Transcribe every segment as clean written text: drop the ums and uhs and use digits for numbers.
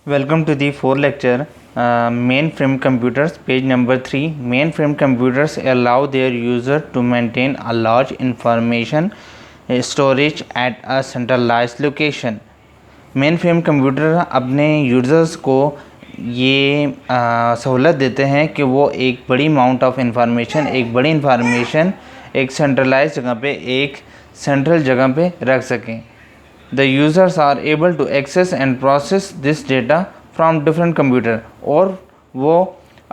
Welcome to the fourth lecture, mainframe computers, page number 3. Mainframe computers allow their user to maintain a large information storage at a centralized location. Mainframe computer अपने users को ये सहूलत देते हैं कि वो एक बड़ी अमाउंट ऑफ इंफॉर्मेशन एक सेंट्रलाइज जगह पे, एक सेंट्रल जगह पे रख सकें. The users are able to access and process this data from different computer और वो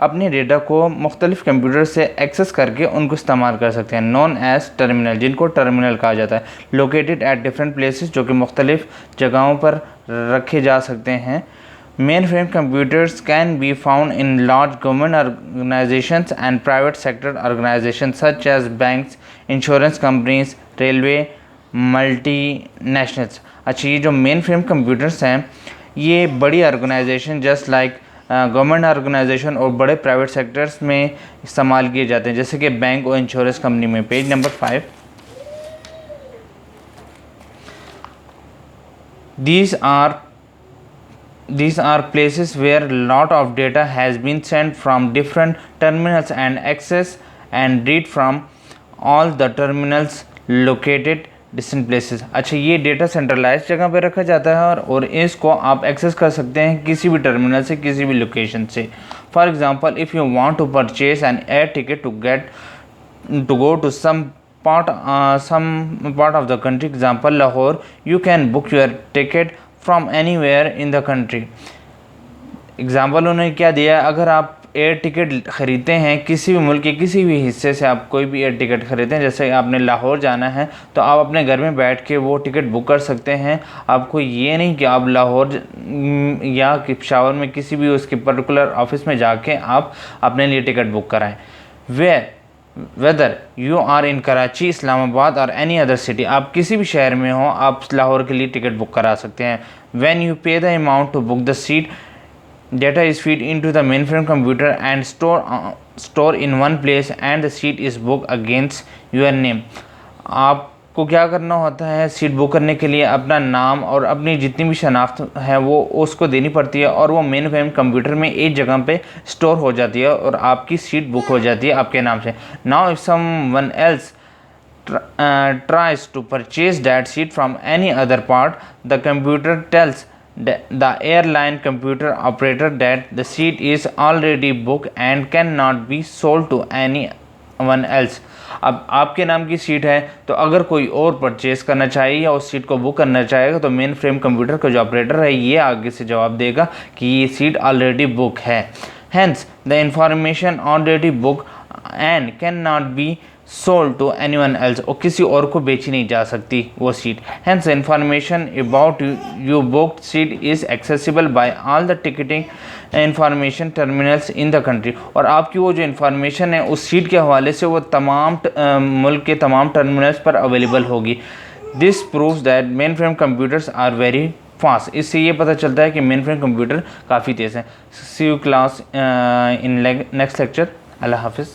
अपने डेटा को मुख्तलिफ कंप्यूटर से एक्सेस करके उनको इस्तेमाल कर सकते हैं. नॉन एज टर्मिनल, जिनको टर्मिनल कहा जाता है. लोकेटेड एट डिफरेंट प्लेसेस, जो कि मुख्तलिफ जगहों पर रखे जा सकते हैं. Main frame computers can be found in large government organisations and private sector organisation such as banks, insurance companies, railway, multi nationals. अच्छा, ये जो मेन फ्रेम कंप्यूटर्स हैं ये बड़ी organisation just like government organisation और बड़े प्राइवेट सेक्टर्स में इस्तेमाल किए जाते हैं, जैसे कि बैंक और इंश्योरेंस कंपनी में. Page number 5. These are places where lot of data has been sent from different terminals and access and read from all the terminals located distant places. अच्छा, ये डेटा सेंट्रलाइज जगह पे रखा जाता है और इसको आप एक्सेस कर सकते हैं किसी भी टर्मिनल से, किसी भी लोकेशन से. For example, if you want to purchase an air ticket to go to some part of the country, example Lahore, you can book your ticket from anywhere in the country. Example उन्होंने क्या दिया, अगर आप air ticket ख़रीदते हैं किसी भी मुल्क के किसी भी हिस्से से, आप कोई भी एयर टिकट ख़रीदते हैं, जैसे आपने लाहौर जाना है तो आप अपने घर में बैठ के वो टिकट बुक कर सकते हैं. आपको ये नहीं कि आप लाहौर या पेशावर में किसी भी उसके पर्टिकुलर ऑफिस में जाके आप अपने लिए टिकट बुक कराएं. Whether you are in Karachi, Islamabad और एनी अदर सिटी, आप किसी भी शहर में हो आप लाहौर के लिए टिकट बुक करा सकते हैं. When you pay the amount to book the seat, data is feed into the mainframe computer and store in one place and the seat is booked against your name. आपको क्या करना होता है, seat book करने के लिए अपना नाम और अपनी जितनी भी शनाख्त है वो उसको देनी पड़ती है और वो मेन फ्रेम कंप्यूटर में एक जगह पे स्टोर हो जाती है और आपकी सीट बुक हो जाती है आपके नाम से. Now if someone else tries to purchase that seat from any other part, the computer tells the airline computer operator that the seat is already booked and cannot be sold to anyone else. अब आपके नाम की seat है तो अगर कोई और purchase करना चाहिए या उस सीट को बुक करना चाहेगा तो मेन फ्रेम कंप्यूटर का जो ऑपरेटर है ये आगे से जवाब देगा कि ये सीट ऑलरेडी बुक है. Hence the information already booked and cannot be sold to anyone else, और किसी और को बेची नहीं जा सकती वो seat. Hence information about you booked seat is accessible by all the ticketing information terminals in the country. और आपकी वो जो इन्फॉर्मेशन है उस सीट के हवाले से वो तमाम मुल्क के तमाम टर्मिनल्स पर अवेलेबल होगी. This proves that main frame computers are very fast. इससे ये पता चलता है कि मेन फ्रेम कंप्यूटर काफ़ी तेज़ हैं. See you class in next lecture. अल्लाह हाफिज़.